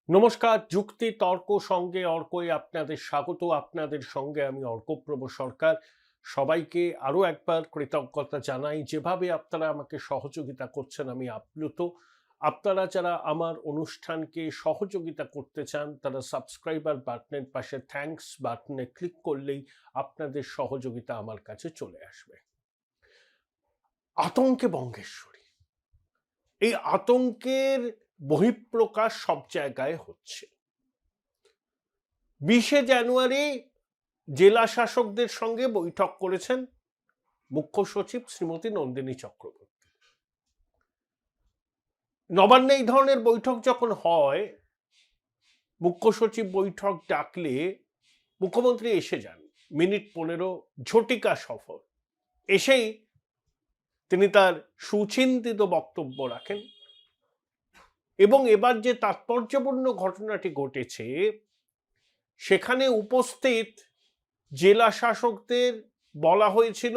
নমস্কার, যুক্তি তর্ক সঙ্গে অর্কই আপনাদের স্বাগত। আপনাদের সঙ্গে আমি অর্কপ্রভ সরকার। সবাইকে আরও একবার কৃতজ্ঞতা জানাই। যেভাবে আপনারা আমাকে সহযোগিতা করছেন আমি আপ্লুত। আপনারা যারা আমার অনুষ্ঠানকে সহযোগিতা করতে চান তারা সাবস্ক্রাইবার বাটনের পাশে থ্যাঙ্কস বাটনে ক্লিক করলেই আপনাদের সহযোগিতা আমার কাছে চলে আসবে। আতঙ্কে বঙ্গেশ্বরী, এই আতঙ্কের বহিঃপ্রকাশ সব জায়গায় হচ্ছে। 20শে জানুয়ারি জেলা শাসকদের সঙ্গে বৈঠক করেছেন মুখ্য সচিব শ্রীমতী নন্দিনী চক্রবর্তী। নবান্নে এই ধরনের বৈঠক যখন হয়, মুখ্য সচিব বৈঠক ডাকলে মুখ্যমন্ত্রী এসে যান। মিনিট 15 ঝটিকা সফর। এসেই তিনি তার সুচিন্তিত বক্তব্য রাখেন এবং এবার যে তাৎপর্যপূর্ণ ঘটনাটি ঘটেছে সেখানে উপস্থিত জেলা শাসকদের বলা হয়েছিল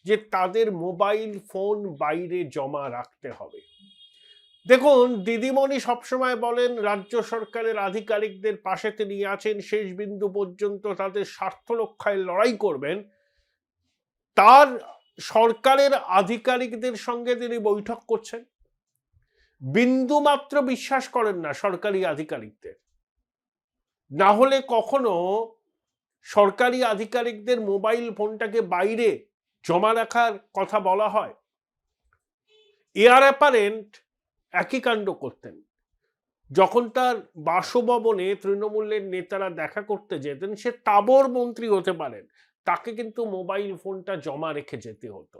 যে তাদের মোবাইল ফোন বাইরে জমা রাখতে হবে। দেখুন, দিদিমণি সবসময় বলেন রাজ্য সরকারের আধিকারিকদের পাশে তিনি আছেন, শেষ বিন্দু পর্যন্ত তাদের স্বার্থ রক্ষায় লড়াই করবেন। তার সরকারের আধিকারিকদের সঙ্গে তিনি বৈঠক করছেন, বিন্দু মাত্র বিশ্বাস করেন না সরকারি আধিকারিকদের। না হলে কখনো সরকারি আধিকারিকদের মোবাইল ফোনটাকে বাইরে জমা রাখার কথা বলা হয়? এয়ার অ্যাপারেন্ট একই কাণ্ড করতেন। যখন তার বাসভবনে তৃণমূলের নেতারা দেখা করতে যেতেন, সে তাবর মন্ত্রী হতে পারেন, তাকে কিন্তু মোবাইল ফোনটা জমা রেখে যেতে হতো।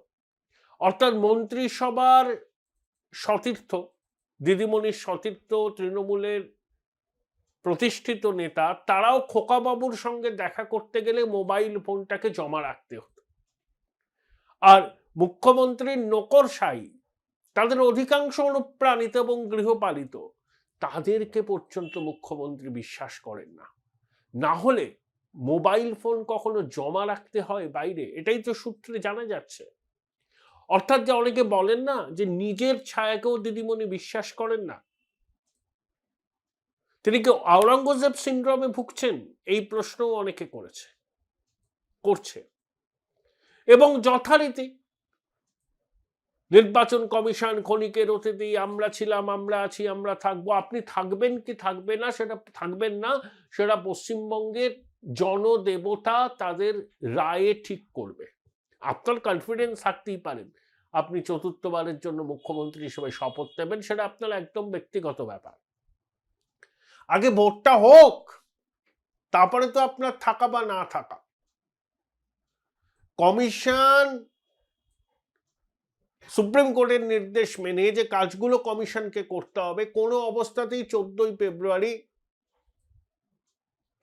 অর্থাৎ মন্ত্রিসভার সতীর্থ, দিদিমণির সতীর্থ, তৃণমূলের প্রতিষ্ঠিত নেতা, তারাও খোকাবাবুর সঙ্গে দেখা করতে গেলে মোবাইল ফোনটাকে জমা রাখতে হতো। আর মুখ্যমন্ত্রীর নকরশাহী, তাদের অধিকাংশ অনুপ্রাণিত এবং গৃহপালিত, তাদেরকে পর্যন্ত মুখ্যমন্ত্রী বিশ্বাস করেন না। না হলে মোবাইল ফোন কখনো জমা রাখতে হয় বাইরে? এটাই তো সূত্রে জানা যাচ্ছে। অর্থাৎ যে অনেকে বলেন না যে নিজের ছায়াকেও দিদিমণি বিশ্বাস করেন না, তিনি কি আওরঙ্গজেব সিন্ড্রোমে ভুগছেন? এই প্রশ্নও অনেকে করছে। এবং যথারীতি নির্বাচন কমিশন ক্ষণিকের অতিথি, আমরা ছিলাম, আমরা আছি, আমরা থাকবো। আপনি থাকবেন কি থাকবেন না সেটা পশ্চিমবঙ্গের জনদেবতা তাদের রায়ে ঠিক করবে। আপনার কনফিডেন্স থাকতেই পারেন আপনি চতুর্থবারের জন্য মুখ্যমন্ত্রী হিসেবে শপথ নেবেন, সেটা আপনার একদম ব্যক্তিগত ব্যাপার। আগে ভোটটা হোক, তারপরে তো আপনার থাকা বা না থাকা। কমিশন সুপ্রিম কোর্টের নির্দেশ মেনে যে কাজগুলো কমিশনকে করতে হবে, কোনো অবস্থাতেই 14ই ফেব্রুয়ারি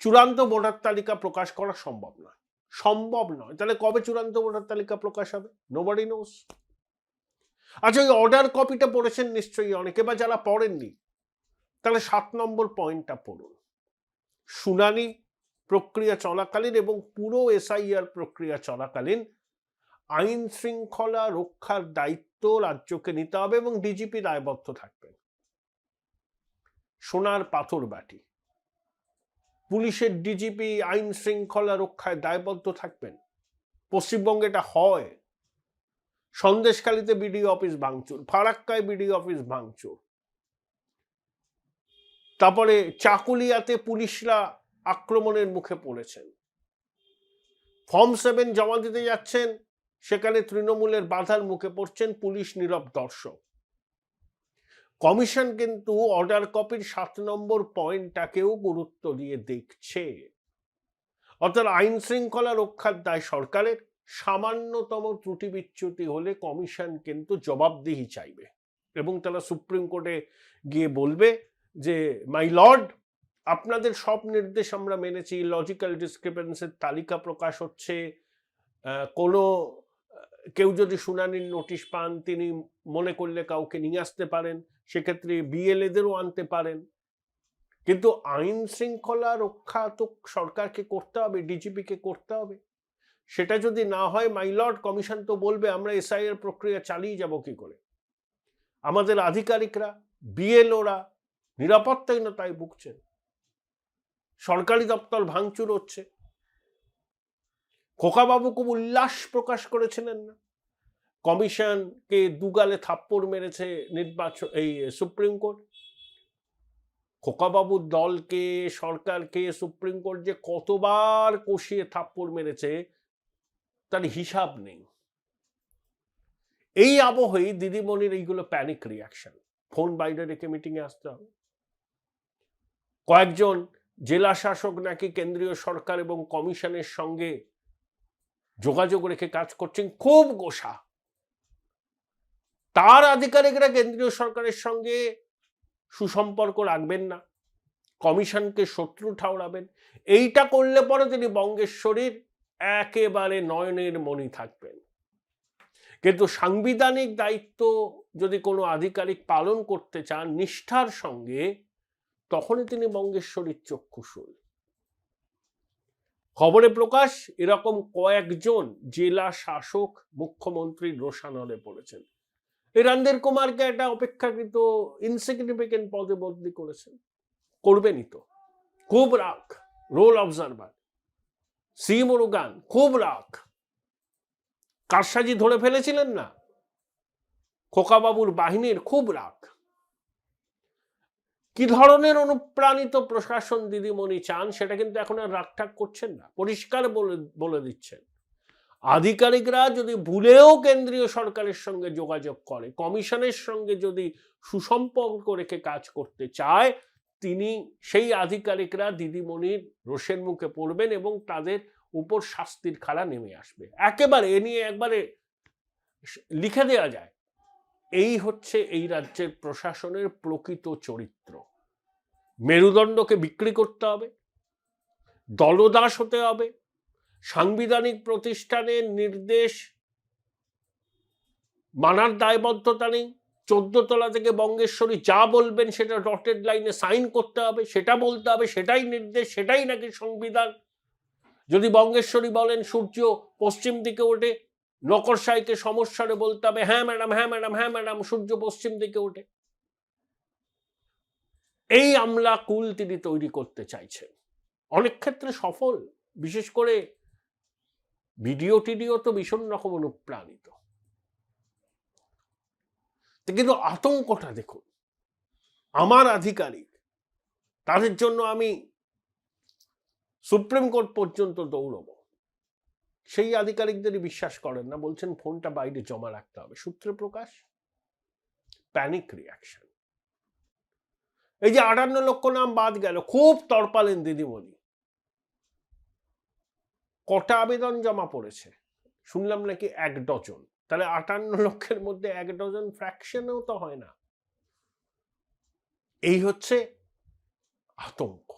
চূড়ান্ত ভোটার তালিকা প্রকাশ করা সম্ভব নয়। তাহলে কবে চূড়ান্ত ভোটার তালিকা প্রকাশ হবে? Nobody knows. আচ্ছা, ওই অর্ডার কপিটা পড়েছেন নিশ্চয়ই অনেকে, বা যারা পড়েননি তাহলে 7 নম্বর পয়েন্টটা পড়ুন। শুনানি প্রক্রিয়া চলাকালীন এবং পুরো এসআইআর প্রক্রিয়া চলাকালীন আইন শৃঙ্খলা রক্ষার দায়িত্ব রাজ্যকে নিতে হবে এবং ডিজিপি দায়বদ্ধ থাকবেন। সোনার পাথর বাটি, পুলিশের ডিজিপি আইন শৃঙ্খলা রক্ষায় দায়বদ্ধ থাকবেন। পশ্চিমবঙ্গে এটা হয়। সন্দেশখালীতে বিডিও অফিস ভাঙচুর, ফারাক্কায় বিডিও অফিস ভাঙচুর, তারপরে চাকুলিয়াতে পুলিশরা আক্রমণের মুখে পড়েছেন। ফর্ম 7 জমা দিতে যাচ্ছেন, সেখানে তৃণমূলের বাধার মুখে পড়ছেন, পুলিশ নীরব দর্শক। কমিশন কিন্তু অর্ডার কপির 7 নম্বর পয়েন্টটাকেও গুরুত্ব দিয়ে দেখছে। অর্থাৎ আইন শৃঙ্খলা রক্ষার দায় সরকারের, সামান্যতম ত্রুটি বিচ্যুতি হলে কমিশন কিন্তু জবাবদিহি চাইবে এবং তারা সুপ্রিম কোর্টে গিয়ে বলবে যে মাই লর্ড, আপনাদের সব নির্দেশ আমরা মেনেছি, লজিক্যাল ডিসক্রিপেন্সির তালিকা প্রকাশ হচ্ছে, কোনো কেউ যদি শুনানির নোটিশ পান তিনি মনে করলে কাউকে নিয়ে আসতে পারেন, সেক্ষেত্রে বিএলএদেরও আনতে পারেন। কিন্তু আইন শৃঙ্খলা রক্ষা তো সরকারকে করতে হবে, ডিজিপিকে করতে হবে। সেটা যদি না হয় মাই লর্ড, কমিশন তো বলবে আমরা এসআইআর প্রক্রিয়া চালিয়ে যাব কি করে? আমাদের আধিকারিকরা, বিএলওরা নিরাপত্তাহীনতায় ভুগছেন, সরকারি দপ্তর ভাঙচুর হচ্ছে। খোকাবাবু খুব উল্লাস প্রকাশ করেছিলেন না, কমিশনকে দুগালে থাপ্পড় মেরেছে নির্বাচন এই সুপ্রিম কোর্ট। খোকাবাবুর দলকে, সরকারকে সুপ্রিম কোর্ট যে কতবার কষিয়ে থাপ্পড় মেরেছে তার হিসাব নেই। এই আবহেই দিদিমণির এইগুলো প্যানিক রিয়াকশন। ফোন বাইরে রেখে মিটিংয়ে আসতে হবে। কয়েকজন জেলা শাসক নাকি কেন্দ্রীয় সরকার এবং কমিশনের সঙ্গে যোগাযোগ রেখে কাজ করছেন, খুব গোসা। তার আধিকারিকরা কেন্দ্রীয় সরকারের সঙ্গে সুসম্পর্ক রাখবেন না, কমিশনকে শত্রু ঠাউরাবেন। এইটা করলে পরে তিনি বঙ্গেশ্বরীর একেবারে নয়নের মণি থাকবেন। কিন্তু সাংবিধানিক দায়িত্ব যদি কোনো আধিকারিক পালন করতে চান নিষ্ঠার সঙ্গে, তখনই তিনি বঙ্গেশ্বরীর চক্ষুশূল। খবরে প্রকাশ, এরকম কয়েকজন জেলা শাসক মুখ্যমন্ত্রীর রোষানলে পড়েছেন। রণধীর কুমারকে একটা অপেক্ষাকৃত ইনসিগনিফিকেন্ট পদে বদলি করেছেন, করবেনই তো। খুব রাগ, রোল অবজারভার। সি মুরুগান খুব রাগ, কারসাজি ধরে ফেলেছিলেন না, খোকাবাবুর বাহিনীর খুব রাগ। কি ধরনের অনুপ্রাণিত প্রশাসন দিদিমণি চান সেটা কিন্তু এখন আর রাগটাগ করছেন না, পরিষ্কার বলে দিচ্ছেন। আধিকারিকরা যদি ভুলেও কেন্দ্রীয় সরকারের সঙ্গে যোগাযোগ করে, কমিশনের সঙ্গে যদি সুসম্পর্ক রেখে কাজ করতে চায়, তিনি সেই আধিকারিকরা দিদিমণির রোষের মুখে পড়বেন এবং তাদের উপর শাস্তির খাড়া নেমে আসবে। একেবারে এ নিয়ে একবারে লিখে দেওয়া যায়। এই হচ্ছে এই রাজ্যের প্রশাসনের প্রকৃত চরিত্র। মেরুদণ্ডকে বিক্রি করতে হবে, দলদাস হতে হবে, সাংবিধানিক প্রতিষ্ঠানের নির্দেশ মানার দায়বদ্ধতা নেই। 14 তলা থেকে বঙ্গেশ্বরী যা বলবেন সেটা ডটেড লাইনে সাইন করতে হবে, সেটা বলতে হবে, সেটাই নির্দেশ, সেটাই নাকি সংবিধান। যদি বঙ্গেশ্বরী বলেন সূর্য পশ্চিম দিকে ওঠে, নকরসাইকে সমস্যারে বলতে হবে হ্যাঁ ম্যাডাম, হ্যাঁ ম্যাডাম, হ্যাঁ ম্যাডাম, সূর্য পশ্চিম দিকে ওঠে। এই আমলা কুল তিনি তৈরি করতে চাইছেন, অনেক ক্ষেত্রে সফল। বিশেষ করে ভিডিও তো ভীষণ রকম অনুপ্রাণিত। কিন্তু আতঙ্কটা দেখুন, আমার আধিকারিক, তাদের জন্য আমি সুপ্রিম কোর্ট পর্যন্ত দৌড়ব, সেই আধিকারিকদেরই বিশ্বাস করেন না, বলছেন ফোনটা বাইরে জমা রাখতে হবে। সূত্রে প্রকাশ, প্যানিক রিয়াকশন। এই যে 58 লক্ষ নাম বাদ গেল, খুব তড়পালেন দিদিমণি। কটা আবেদন জমা পড়েছে শুনলাম নাকি 1 ডজন। তাহলে 58 লক্ষের মধ্যে 1 ডজন ফ্র্যাকশনও তো হয় না। এই হচ্ছে আতঙ্ক।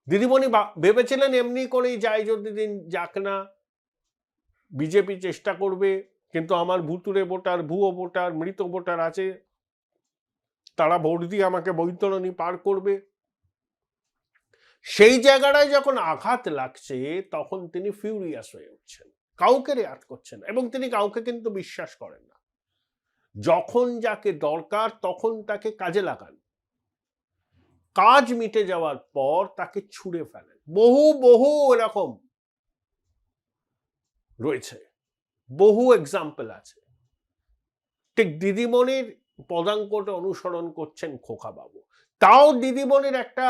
দিদিমণি ভেবেছিলেন এমনি করেই যায়, যদি দিন যাক না, বিজেপি চেষ্টা করবে, কিন্তু আমার ভুতুরে ভোটার, ভুয়ো ভোটার, মৃত ভোটার আছে, তারা ভোট দিয়ে আমাকে বৈতরণী পার করবে। সেই জায়গাটায় যখন আঘাত লাগছে তখন তিনি ফিউরিয়াস হয়ে উঠছেন, কাউকে রেয়াত করছেন, এবং তিনি কাউকে কিন্তু বিশ্বাস করেন না। যখন যাকে দরকার তখন তাকে কাজে লাগান, কাজ মিটে যাওয়ার পর তাকে ছুঁড়ে ফেলেন। বহু এরকম রয়েছে, বহু এক্সাম্পল আছে। ঠিক দিদিমণির পদাঙ্কটা অনুসরণ করছেন খোকাবাবু। তাও দিদিমণির একটা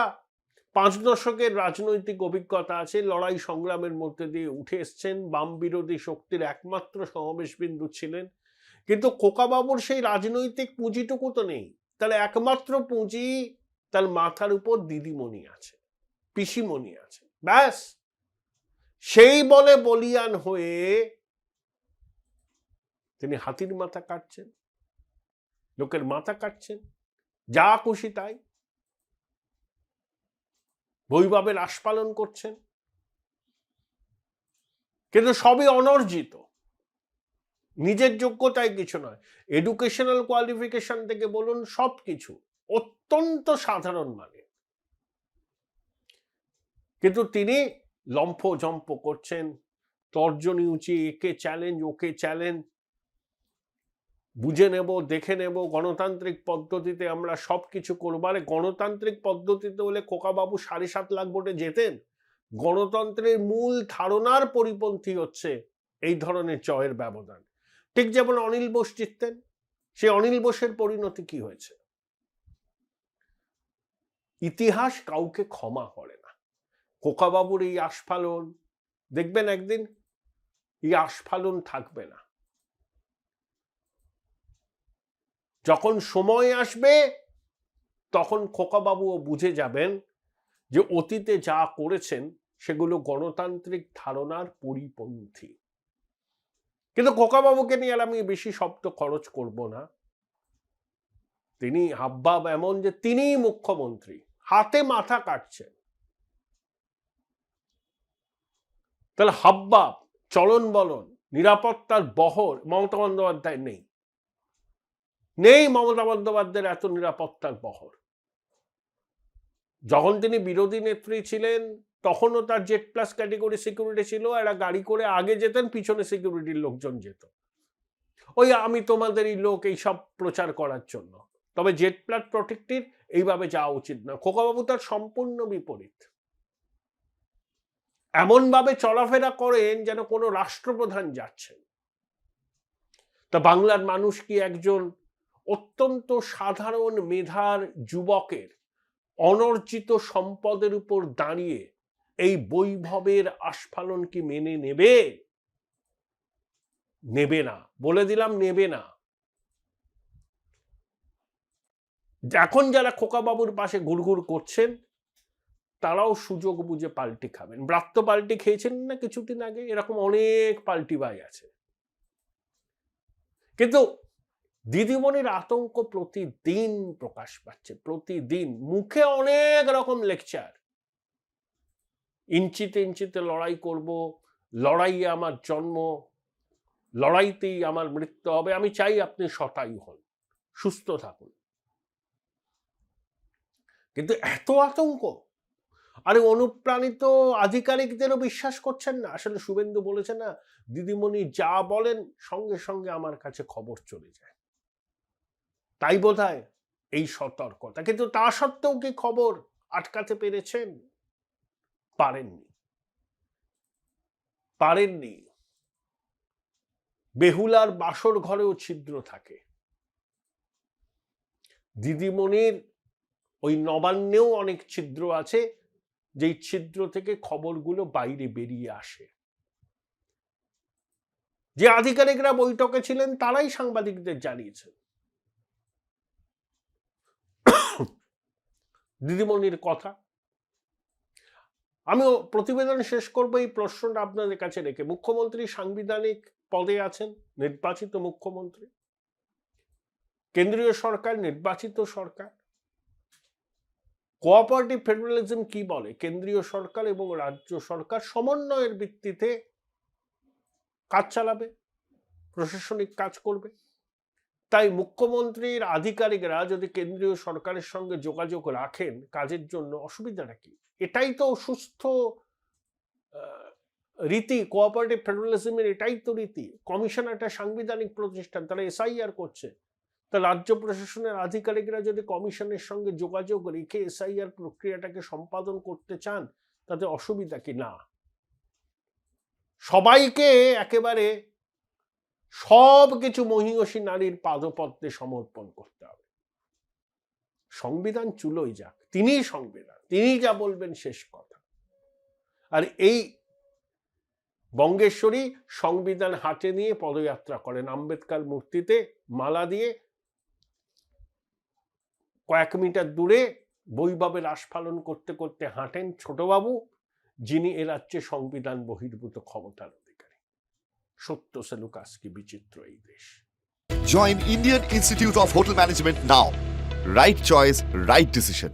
5 দশকের রাজনৈতিক অভিজ্ঞতা আছে, লড়াই সংগ্রামের মধ্যে দিয়ে উঠে এসছেন, বাম বিরোধী শক্তির একমাত্র সমাবেশ বিন্দু ছিলেন। কিন্তু খোকাবাবুর সেই রাজনৈতিক পুঁজিটুকু তো নেই। তাহলে একমাত্র পুঁজি তার মাথার উপর দিদিমণি আছে, পিসিমণি আছে, ব্যাস। সেই বলে বলিয়ান হয়ে তিনি হাতির মাথা কাটছেন, লোকের মাথা কাটছেন, যা খুশি তাই, বৈভবের আস্পালন করছেন। কিন্তু সবই অনর্জিত, নিজের যোগ্যতায় কিছু নয়। এডুকেশনাল কোয়ালিফিকেশন থেকে বলুন, সবকিছু অত্যন্ত সাধারণ মানে। কিন্তু তিনি লম্ফ জম্প করছেন, তর্জনী উঁচি, একে চ্যালেঞ্জ, ওকে চ্যালেঞ্জ। বুঝে নেব, দেখে নেব, গণতান্ত্রিক পদ্ধতিতে আমরা সব কিছু করবো। আরে গণতান্ত্রিক পদ্ধতিতে হলে খোকাবাবু 7.5 লাখ ভোটে যেতেন। গণতন্ত্রের মূল ধারণার পরিপন্থী হচ্ছে এই ধরনের জয়ের ব্যবধান। ঠিক যেমন অনিল বোস জিততেন, সেই অনিল বোসের পরিণতি কি হয়েছে? ইতিহাস কাউকে ক্ষমা করে না। খোকাবাবুর এই আস্ফালন দেখবেন একদিন এই আস্ফালন থাকবে না। যখন সময় আসবে তখন খোকাবাবুও বুঝে যাবেন যে অতীতে যা করেছেন সেগুলো গণতান্ত্রিক ধারণার পরিপন্থী। কিন্তু খোকাবাবুকে নিয়ে আর আমি বেশি শব্দ খরচ করব না। তিনি হাবভাব এমন যে তিনিই মুখ্যমন্ত্রী, হাতে মাথা কাটছেন। তাহলে হাবভাব, চলন বলন, নিরাপত্তার বহর মমতা বন্দ্যোপাধ্যায় নেই। মমতা বন্দ্যোপাধ্যায়ের এত নিরাপত্তার বহর। যখন তিনি বিরোধী নেত্রী ছিলেন তখনও তার জেড প্লাস ক্যাটেগরি সিকিউরিটি ছিল। একটা গাড়ি করে আগে যেতেন, পিছনে সিকিউরিটির লোকজন যেত, ওই আমি তোমাদেরই লোক, এইসব প্রচার করার জন্য। তবে জেড প্লাস প্রটেক্টিভ এইভাবে যাওয়া উচিত না। খোকাবাবু তার সম্পূর্ণ বিপরীত। এমন ভাবে চলাফেরা করেন যেন কোনো রাষ্ট্রপ্রধান যাচ্ছেন। তা বাংলার মানুষ কি একজন অত্যন্ত সাধারণ মেধার যুবকের অনর্জিত সম্পদের উপর দাঁড়িয়ে এই বৈভবের আস্ফালন কি মেনে নেবে? নেবে না, বলে দিলাম, নেবে না। এখন যারা খোকাবাবুর পাশে ঘুরঘুর করছেন তারাও সুযোগ বুঝে পাল্টি খাবেন। ব্রাত্য পাল্টি খেয়েছেন না কিছুদিন আগে, এরকম অনেক পাল্টি ভাই আছে। কিন্তু দিদিমণির আতঙ্ক প্রতিদিন প্রকাশ পাচ্ছে, প্রতিদিন। মুখে অনেক রকম লেকচার, ইঞ্চিতে ইঞ্চিতে লড়াই করব, লড়াইয়ে আমার জন্ম, লড়াইতেই আমার মৃত্যু হবে। আমি চাই আপনি শতায়ু হন, সুস্থ থাকুন। কিন্তু এত আতঙ্ক! আরে অনুপ্রাণিত আধিকারিকদেরও বিশ্বাস করছেন না। আসলে শুভেন্দু বলেছে না, দিদিমণি যা বলেন সঙ্গে সঙ্গে আমার কাছে খবর চলে যায়, তাই বোধহয় এই সতর্কতা। কিন্তু তা সত্ত্বেও কি খবর আটকাতে পেরেছেন? পারেননি। বেহুলার বাসর ঘরেও ছিদ্র থাকে। দিদিমণির ওই নবান্নেও অনেক ছিদ্র আছে, যেই ছিদ্র থেকে খবরগুলো বাইরে বেরিয়ে আসে। যে আধিকারিকরা বৈঠকে ছিলেন তারাই সাংবাদিকদের জানিয়েছেন দিদিমণির কথা। আমি প্রতিবেদন শেষ করব এই প্রশ্নটা আপনাদের কাছে রেখে। মুখ্যমন্ত্রী সাংবিধানিক পদে আছেন, নির্বাচিত মুখ্যমন্ত্রী। কেন্দ্রীয় সরকার নির্বাচিত সরকার। কোঅপারেটিভ ফেডারালিজম কি বলে? কেন্দ্রীয় সরকার এবং রাজ্য সরকার সমন্বয়ের ভিত্তিতে কাজ চালাবে, প্রশাসনিক কাজ করবে। তাই মুখ্যমন্ত্রীর আধিকারিকরা যদি কেন্দ্রীয় সরকারের সঙ্গে যোগাযোগ রাখেন কাজের জন্য, অসুবিধাটা কি? এটাই তো সুস্থ রীতি, কোঅপারেটিভ ফেডারালিজমের এটাই তো রীতি। কমিশন একটা সাংবিধানিক প্রতিষ্ঠান, তারা এসআইআর করছে। তা রাজ্য প্রশাসনের আধিকারিকরা যদি কমিশনের সঙ্গে যোগাযোগ রেখে এসআইআর প্রক্রিয়াটাকে সম্পাদন করতে চান, তাতে অসুবিধা কি? না, সবাইকে একেবারে সব কিছু মহিষী নারীর পাদপদ্মে সমর্পণ করতে হবে। সংবিধান চুলোই যাক, তিনিই সংবিধান, তিনি যা বলবেন শেষ কথা। আর এই বঙ্গেশ্বরী সংবিধান হাতে নিয়ে পদযাত্রা করেন, আম্বেদকর মূর্তিতে মালা দিয়ে কয়েক মিটার দূরে বৈভবের আস্ফালন করতে করতে হাঁটেন ছোটবাবু, যিনি এ রাজ্যে সংবিধান বহির্ভূত ক্ষমতার অধিকারী। সত্য সেলুকাস কি বিচিত্র এই দেশ। Join Indian Institute of Hotel Management now. Right choice, right decision.